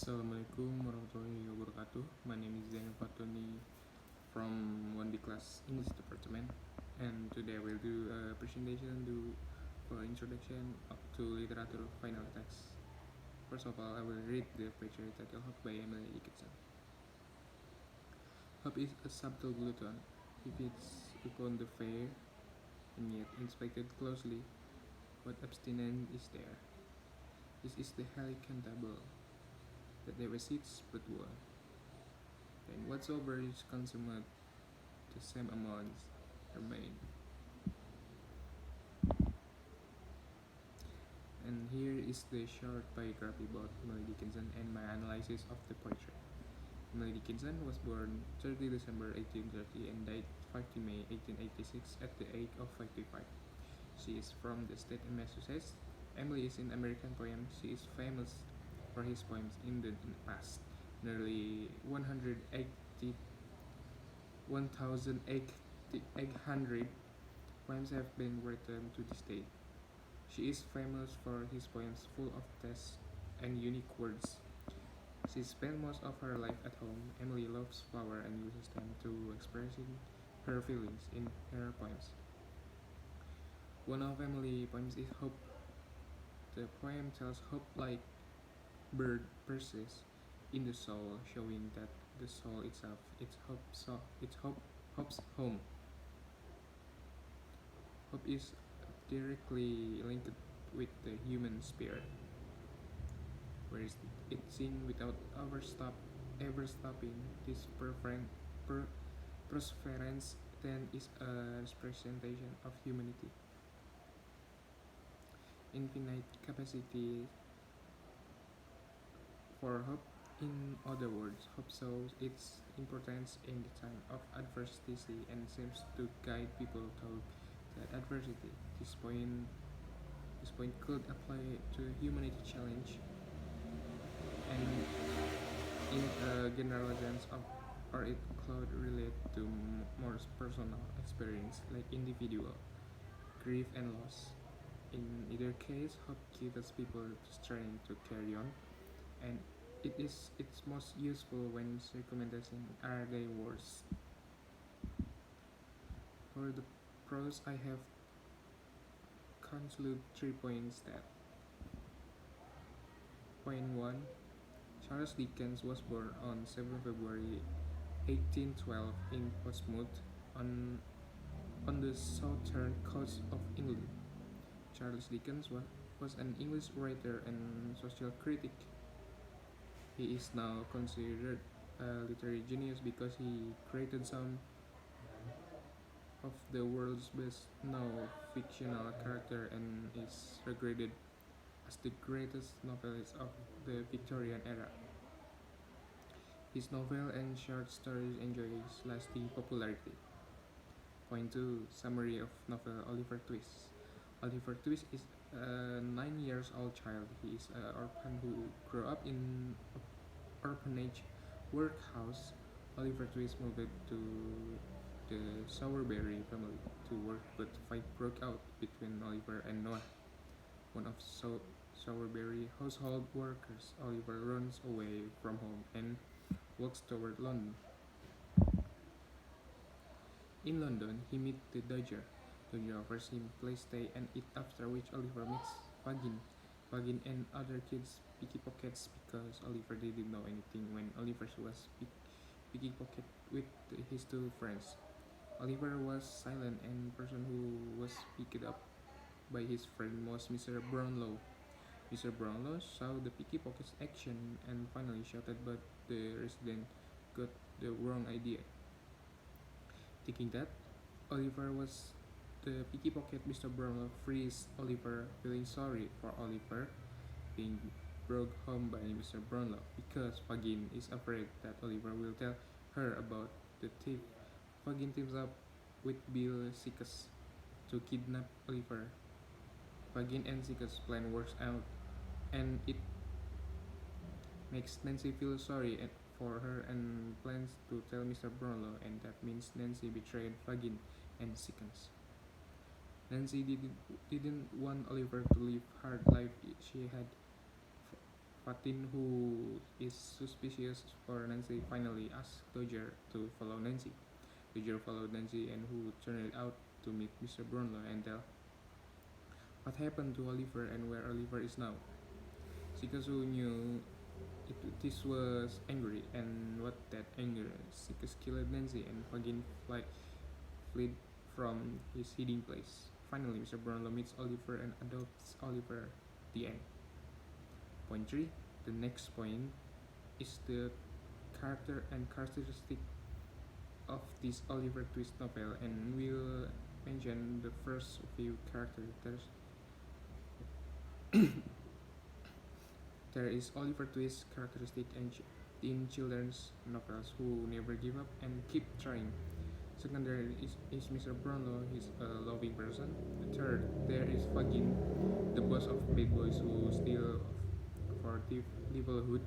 Assalamualaikum warahmatullahi wabarakatuh. My name is Zidanu Fatoni from 1B class English department, and today I will do a presentation for introduction to literature final text. First of all, I will read the poetry title Hope by Emily Dickinson. Hope is a subtle gluten. It feeds upon the fair, and yet inspected closely, what abstinence is there? This is the helicantable, that there exists but one. Then whatsoever is consumed, the same amounts remain. And here is the short biography about Emily Dickinson and my analysis of the poetry. Emily Dickinson was born 30 December 1830 and died 15 May 1886 at the age of 55. She is from the state of Massachusetts. Emily is an American poem. She is famous for his poems in the past. Nearly 1,800 poems have been written to this day. She is famous for his poems full of text and unique words. She spent most of her life at home. Emily loves flowers and uses them to expressing her feelings in her poems. One of Emily's poems is Hope. The poem tells hope like bird persists in the soul, showing that the soul itself hope's home. Hope is directly linked with the human spirit, where it sings without ever stopping. This perseverance then is a representation of humanity. Infinite capacity for hope. In other words, hope shows its importance in the time of adversity and seems to guide people through that adversity. This point could apply to humanity challenge and in a general sense or it could relate to more personal experience like individual grief and loss. In either case, hope gives people the strength to carry on, and it's most useful when circumstances are the worst. For the pros, I have concluded 3 points that point 1. Charles Dickens was born on 7 February 1812 in Portsmouth on the southern coast of England. Charles Dickens was an English writer and social critic. He is now considered a literary genius because he created some of the world's best known fictional characters and is regarded as the greatest novelist of the Victorian era. His novel and short stories enjoy lasting popularity. Point 2. Summary of novel Oliver Twist. Oliver Twist is a 9 years old child. He is an orphan who grew up in an orphanage workhouse. Oliver Twist moved to the Sowerberry family to work, but fight broke out between Oliver and Noah, one of Sowerberry household workers. Oliver runs away from home and walks toward London. In London, he meets the Dodger. Dodger offers him place stay and eat, after which Oliver meets Fagin. Fagin and other kids pickpockets because Oliver didn't know anything when Oliver was pickpocket with his 2 friends. Oliver was silent and the person who was picked up by his friend was Mr. Brownlow. Mr. Brownlow saw the pickpocket's action and finally shouted, but the resident got the wrong idea. Thinking that Oliver was the pickpocket, Mr. Brownlow frees Oliver, feeling sorry for Oliver being brought home by Mr. Brownlow because Fagin is afraid that Oliver will tell her about the thief. Fagin teams up with Bill Sikes to kidnap Oliver. Fagin and Sikes' plan works out, and it makes Nancy feel sorry for her and plans to tell Mr. Brownlow, and that means Nancy betrayed Fagin and Sikes. Nancy didn't want Oliver to live hard life she had Fatin, who is suspicious for Nancy, finally asks Dodger to follow Nancy. Dodger followed Nancy and who turned out to meet Mr. Brownlow and tell what happened to Oliver and where Oliver is now. Shikazu knew this was angry and what that anger. Shikazu killed Nancy and Fagin fled from his hiding place. Finally, Mr. Brownlow meets Oliver and adopts Oliver. The end. Point 3. The next point is the character and characteristic of this Oliver Twist novel, and we'll mention the first few characters. There is Oliver Twist characteristic in children's novels who never give up and keep trying. Second, there is Mr. Brownlow, he's a loving person. The third, there is Fagin, the boss of bad boys who steal for devilhood.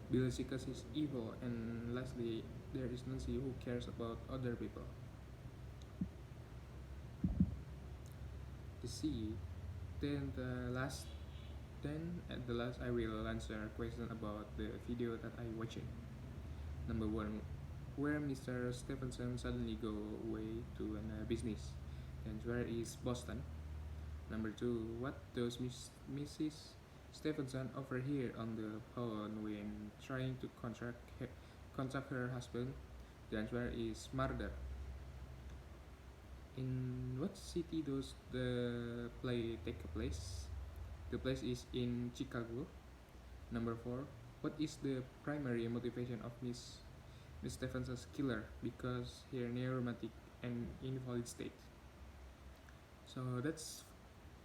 Bill Sikas is evil, and lastly, there is Nancy who cares about other people. The C. Then at the last, I will answer a question about the video that I watched. Number 1, where Mr. Stephenson suddenly go away to a business, and where is Boston? Number 2, what does Mrs. Stephenson overhear on the phone when trying to contact her husband? The answer is murder. In what city does the play take place? The place is in Chicago. Number 4, what is the primary motivation of Miss Stephenson's killer? Because her neurotic and invalid state. So that's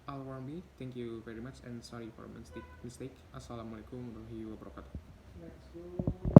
all for me. Thank you very much and sorry for mistake. Assalamualaikum warahmatullahi wabarakatuh.